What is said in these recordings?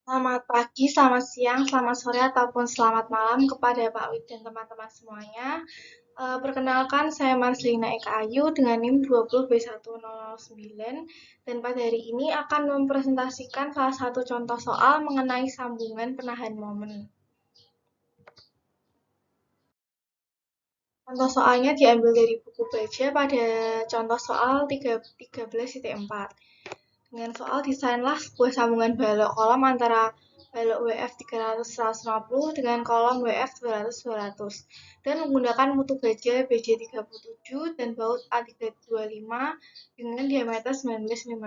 Selamat pagi, selamat siang, selamat sore, ataupun selamat malam kepada Pak Wid dan teman-teman semuanya. Perkenalkan, saya Marslina Eka Ayu dengan NIM 20B1009 dan pada hari ini akan mempresentasikan salah satu contoh soal mengenai sambungan penahan momen. Contoh soalnya diambil dari buku baja pada contoh soal 13.4. Dengan soal desainlah sebuah sambungan balok kolom antara balok WF 300-150 dengan kolom WF 200-200 dan menggunakan mutu baja BJ37 dan baut A325 dengan diameter 19 mm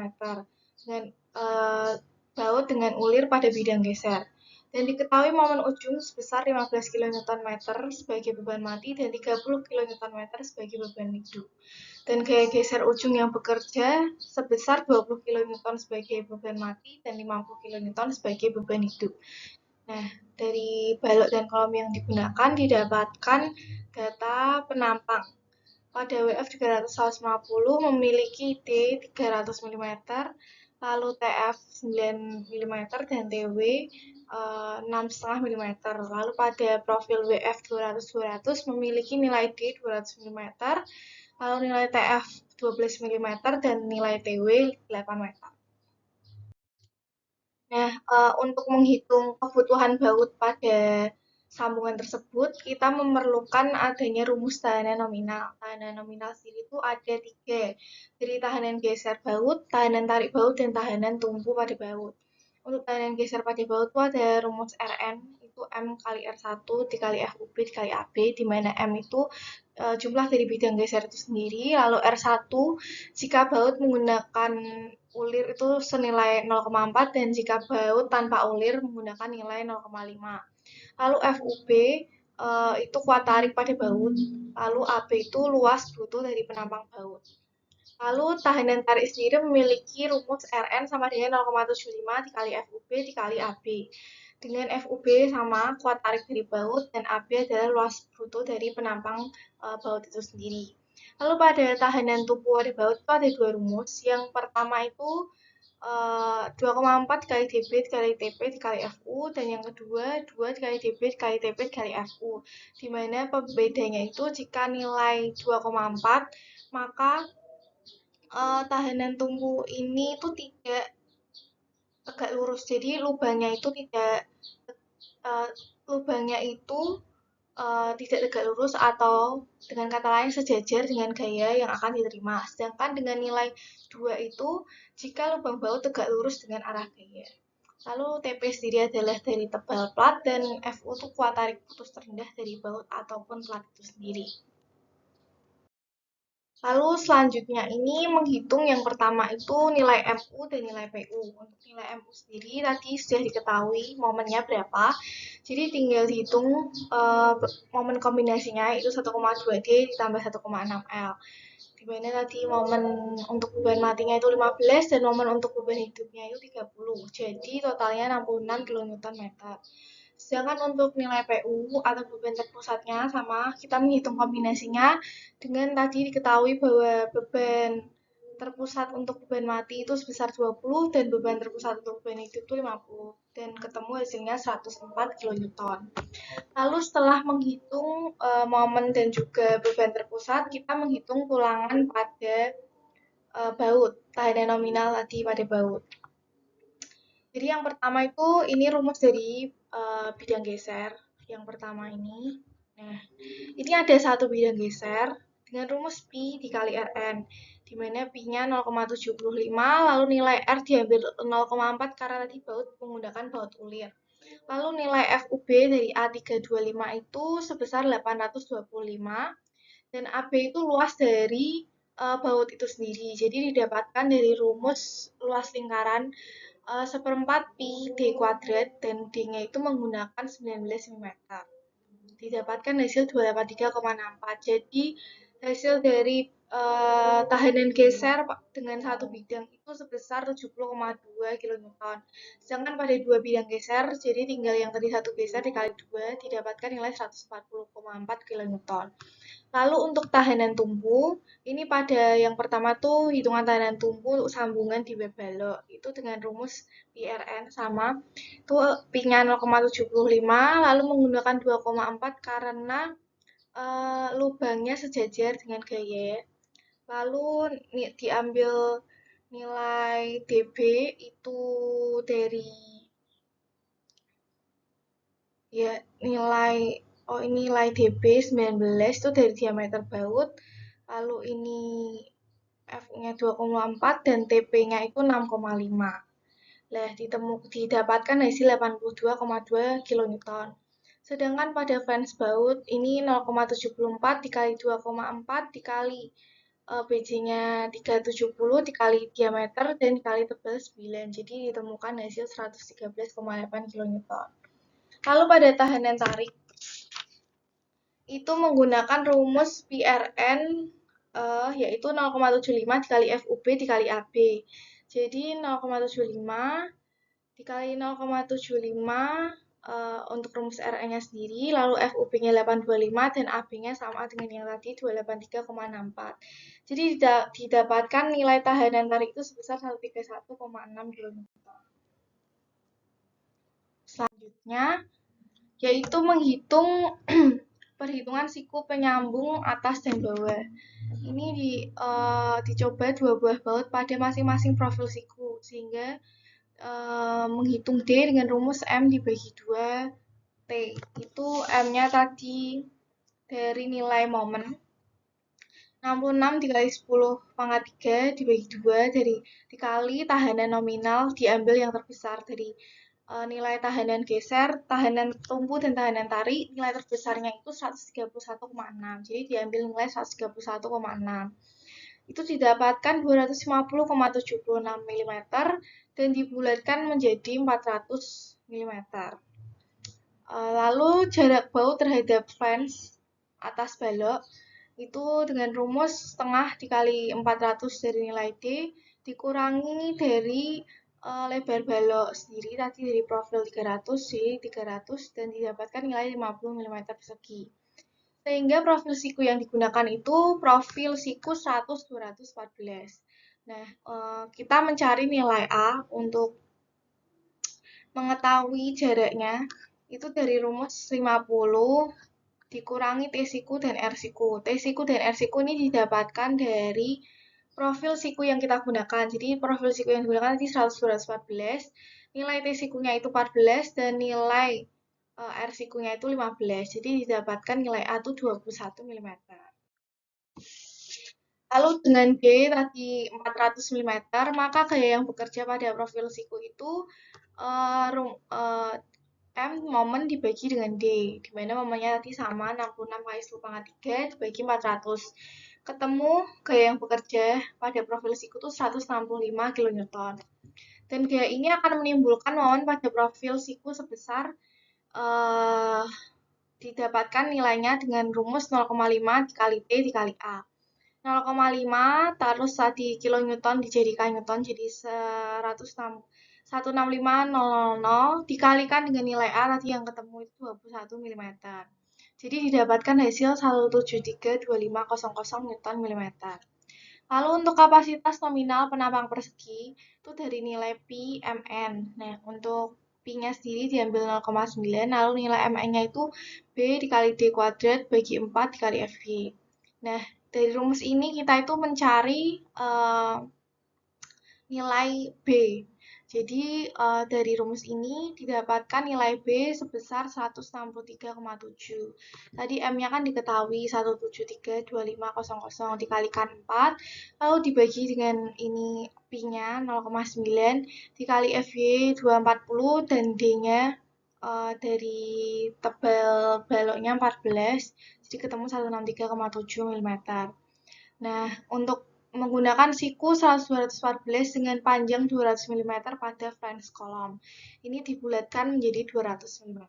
dengan eh, baut dengan ulir pada bidang geser. Dan diketahui momen ujung sebesar 15 kN sebagai beban mati dan 30 kN sebagai beban hidup dan gaya geser ujung yang bekerja sebesar 20 kN sebagai beban mati dan 50 kN sebagai beban hidup. Nah, dari balok dan kolom yang digunakan didapatkan data penampang. Pada WF 300-150 memiliki D 300 mm, lalu TF 9 mm dan TW 6,5 mm. Lalu pada profil WF 200-200 memiliki nilai D 200 mm, lalu nilai TF 12 mm dan nilai TW 8 meter. Nah, untuk menghitung kebutuhan baut pada sambungan tersebut, kita memerlukan adanya rumus tahanan nominal. Tahanan nominal sendiri itu ada tiga, jadi tahanan geser baut, tahanan tarik baut, dan tahanan tumpu pada baut. Untuk tahanan geser pada baut itu ada rumus Rn, itu M kali R1 dikali FUB dikali AB, di mana M itu jumlah dari bidang geser itu sendiri, lalu R1 jika baut menggunakan ulir itu senilai 0,4 dan jika baut tanpa ulir menggunakan nilai 0,5. Lalu FUB itu kuat tarik pada baut, lalu AB itu luas bruto dari penampang baut. Lalu tahanan tarik sendiri memiliki rumus Rn sama dengan 0,75 dikali FUB dikali AB. Dengan FUB sama kuat tarik dari baut dan AB adalah luas bruto dari penampang baut itu sendiri. Lalu pada tahanan tubuh pada baut itu ada dua rumus. Yang pertama itu 2,4 kali dB dikali TP dikali FU dan yang kedua 2 dikali dB dikali TP dikali FU, di mana pembedanya itu jika nilai 2,4 maka tahanan tumpu ini itu tidak tegak lurus, jadi lubangnya itu tidak uh, lubangnya itu tidak tegak lurus atau dengan kata lain sejajar dengan gaya yang akan diterima. Sedangkan dengan nilai 2 itu jika lubang baut tegak lurus dengan arah gaya. Lalu TP sendiri adalah dari tebal plat dan FU itu kuat tarik putus terendah dari baut ataupun plat itu sendiri. Lalu selanjutnya ini menghitung yang pertama itu nilai MU dan nilai PU. Untuk nilai MU sendiri tadi sudah diketahui momennya berapa. Jadi tinggal dihitung momen kombinasinya itu 1,2D ditambah 1,6 L. Di mana tadi momen untuk beban matinya itu 15 dan momen untuk beban hidupnya itu 30. Jadi totalnya 66 kN/meter. Sedangkan untuk nilai PU atau beban terpusatnya sama, kita menghitung kombinasinya dengan tadi diketahui bahwa beban terpusat untuk beban mati itu sebesar 20 dan beban terpusat untuk beban hidup itu 50 dan ketemu hasilnya 104 kN. Lalu setelah menghitung momen dan juga beban terpusat, kita menghitung tulangan pada baut, tahanan nominal tadi pada baut. Jadi yang pertama itu ini rumus dari bidang geser. Yang pertama ini. Nah, ini ada satu bidang geser dengan rumus Pi dikali Rn, di mana Pi-nya 0,75, lalu nilai R diambil 0,4 karena tadi baut menggunakan baut ulir. Lalu nilai FUB dari A325 itu sebesar 825 dan AB itu luas dari baut itu sendiri. Jadi didapatkan dari rumus luas lingkaran seperempat pi d kuadrat dan d-nya itu menggunakan 19 mm. Didapatkan hasil 283,64. Jadi Hasil dari tahanan geser dengan satu bidang itu sebesar 70,2 kilonewton. Sedangkan pada dua bidang geser, jadi tinggal yang tadi satu geser dikali dua, didapatkan nilai 140,4 kilonewton. Lalu untuk tahanan tumpu, ini pada yang pertama tuh hitungan tahanan tumpu untuk sambungan di web balok. Itu dengan rumus PRN sama, tuh P-nya 0,75, lalu menggunakan 2,4 karena lubangnya sejajar dengan gaya. Lalu diambil nilai DB itu dari ya nilai ini nilai DB 19 itu dari diameter baut. Lalu ini F-nya 2,4 dan TP-nya itu 6,5. Lah, didapatkan hasil 82,2 kilonewton. Sedangkan pada flange baut ini 0,74 dikali 2,4 dikali BJ-nya 370 dikali diameter dan dikali tebal 9. Jadi ditemukan hasil 113,8 kilonewton. Lalu pada tahanan tarik itu menggunakan rumus PRN yaitu 0,75 dikali FUB dikali AB. Jadi 0,75 dikali 0,75 untuk rumus RN-nya sendiri, lalu FUB-nya 825 dan AB-nya sama dengan yang tadi 283,64. Jadi didapatkan nilai tahanan tarik itu sebesar 131,6 kN. Selanjutnya yaitu menghitung perhitungan siku penyambung atas dan bawah. Ini dicoba dua buah baut pada masing-masing profil siku sehingga menghitung D dengan rumus M dibagi 2 T. Itu M-nya tadi dari nilai momen 66 dikali 10 pangkat 3 dibagi 2 dari dikali tahanan nominal diambil yang terbesar dari nilai tahanan geser, tahanan tumpu, dan tahanan tarik. Nilai terbesarnya itu 131,6. Jadi diambil nilai 131,6. Itu didapatkan 250,76 mm dan dibulatkan menjadi 400 mm. Lalu jarak baut terhadap flange atas balok itu dengan rumus setengah dikali 400 dari nilai D dikurangi dari lebar balok sendiri tadi dari profil 300 jadi 300 dan didapatkan nilai 50 mm persegi. Sehingga profil siku yang digunakan itu profil siku 100-214. Nah, kita mencari nilai A untuk mengetahui jaraknya itu dari rumus 50 dikurangi T siku dan R siku. T siku dan R siku ini didapatkan dari profil siku yang kita gunakan. Jadi profil siku yang digunakan tadi 100-214, nilai T sikunya itu 14 dan nilai R sikunya itu 15. Jadi didapatkan nilai A itu 21 mm. Lalu dengan D tadi 400 mm, maka gaya yang bekerja pada profil siku itu M momen dibagi dengan D, di mana momennya tadi sama 66 kali 10 pangkat 3 dibagi 400. Ketemu gaya yang bekerja pada profil siku itu 165 kN. Dan gaya ini akan menimbulkan momen pada profil siku sebesar didapatkan nilainya dengan rumus 0,5 dikali T dikali A. 0,5 terus tadi kilonewton dijadikan newton jadi 165.000 dikalikan dengan nilai A tadi yang ketemu itu 21 mm. Jadi didapatkan hasil 1732500 Newton mm. Lalu untuk kapasitas nominal penampang persegi itu dari nilai Pi Mn. Nah, untuk Pi-nya sendiri diambil 0,9, lalu nilai Mn-nya itu B dikali D kuadrat bagi 4 dikali Fy. Nah, dari rumus ini kita itu mencari nilai B. Jadi dari rumus ini didapatkan nilai B sebesar 163,7. Tadi M-nya kan diketahui 1732500 dikalikan 4, lalu dibagi dengan ini Pi-nya 0,9 dikali Fy 240 dan D-nya dari tebal baloknya 14, jadi ketemu 163,7 mm. Nah, untuk menggunakan siku 100-214 dengan panjang 200 mm pada flange kolom. Ini dibulatkan menjadi 200 mm.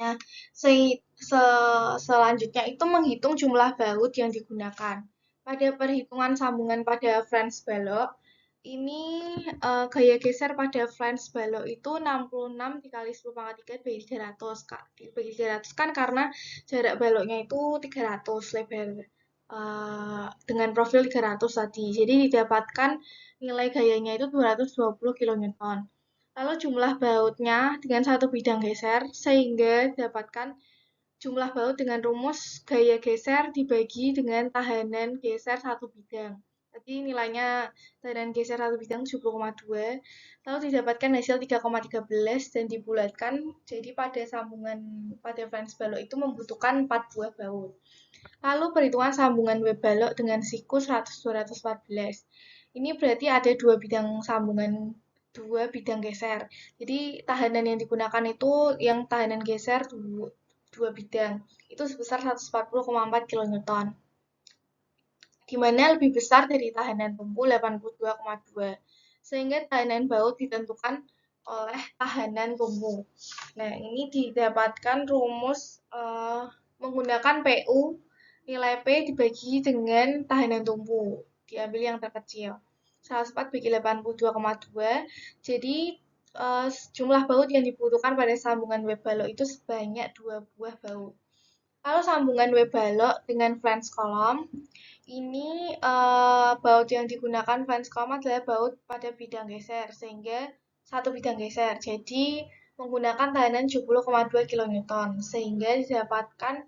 Nah, selanjutnya itu menghitung jumlah baut yang digunakan. Pada perhitungan sambungan pada flange balok, ini gaya geser pada flange balok itu 66 dikali 10 pangkat 3 bagi 300. Bagi 300 kan karena jarak baloknya itu 300 lebar. Dengan profil 300 tadi. Jadi didapatkan nilai gayanya itu 220 kN. Lalu jumlah bautnya dengan satu bidang geser, sehingga didapatkan jumlah baut dengan rumus gaya geser dibagi dengan tahanan geser satu bidang. Tadi nilainya tahanan geser satu bidang 70,2, lalu didapatkan hasil 3,13 dan dibulatkan. Jadi pada sambungan pada flange balok itu membutuhkan 4 buah baut. Lalu perhitungan sambungan web balok dengan siku 100-214. Ini berarti ada dua bidang geser. Jadi tahanan yang digunakan itu yang tahanan geser dua bidang. Itu sebesar 140,4 kN. Di mana lebih besar dari tahanan tumpu 82,2. Sehingga tahanan baut ditentukan oleh tahanan tumpu. Nah, ini didapatkan rumus menggunakan PU, nilai P dibagi dengan tahanan tumpu. Diambil yang terkecil. 104 bagi 82,2. Jadi jumlah baut yang dibutuhkan pada sambungan web balok itu sebanyak 2 buah baut. Lalu sambungan web balok dengan flange kolom, ini baut yang digunakan flange kolom adalah baut pada bidang geser, sehingga satu bidang geser. Jadi menggunakan tahanan 70,2 kN, sehingga didapatkan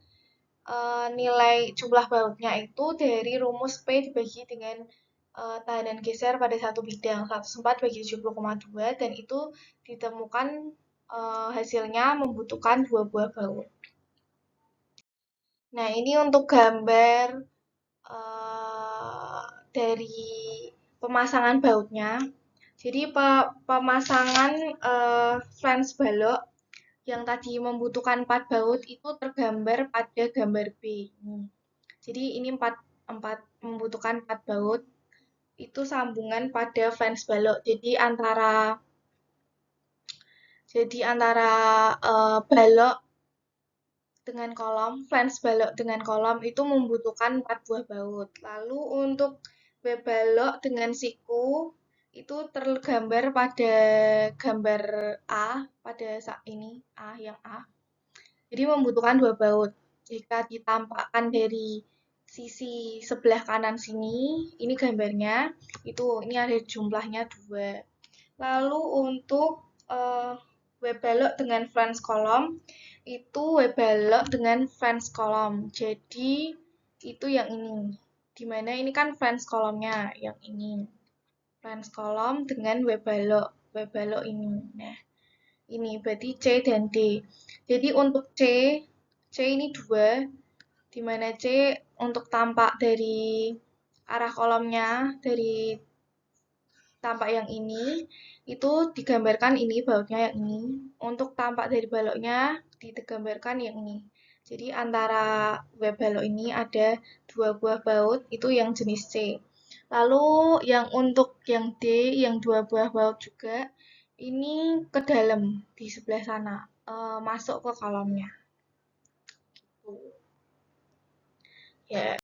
nilai jumlah bautnya itu dari rumus P dibagi dengan tahanan geser pada satu bidang 104 bagi 70,2 dan itu ditemukan hasilnya membutuhkan 2 buah baut. Nah, ini untuk gambar dari pemasangan bautnya. Jadi pemasangan flange balok yang tadi membutuhkan 4 baut itu tergambar pada gambar B. Jadi ini 4 membutuhkan 4 baut. Itu sambungan pada flange balok. Jadi antara balok dengan kolom, flange balok dengan kolom itu membutuhkan 4 buah baut. Lalu untuk web balok dengan siku itu tergambar pada gambar A, pada ini A yang A. Jadi membutuhkan 2 baut. Jika ditampakkan dari sisi sebelah kanan sini, ini gambarnya, ini ada jumlahnya 2. Lalu untuk web balok dengan flange kolom, itu web balok dengan flange kolom. Jadi itu yang ini. Dimana ini kan flange kolomnya, yang ini. Flange kolom dengan web balok ini. Nah, ini berarti C dan D. Jadi untuk C ini 2, di mana C untuk tampak dari arah kolomnya, dari tampak yang ini, itu digambarkan ini, bautnya yang ini. Untuk tampak dari baloknya, digambarkan yang ini. Jadi antara web balok ini ada 2 buah baut, itu yang jenis C. Lalu yang untuk yang D, yang 2 buah baut juga, ini ke dalam, di sebelah sana, masuk ke kolomnya. Ya.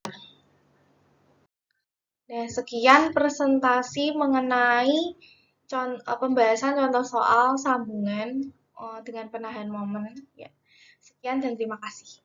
Nah, sekian presentasi mengenai pembahasan contoh soal sambungan dengan penahan momen. Ya. Sekian dan terima kasih.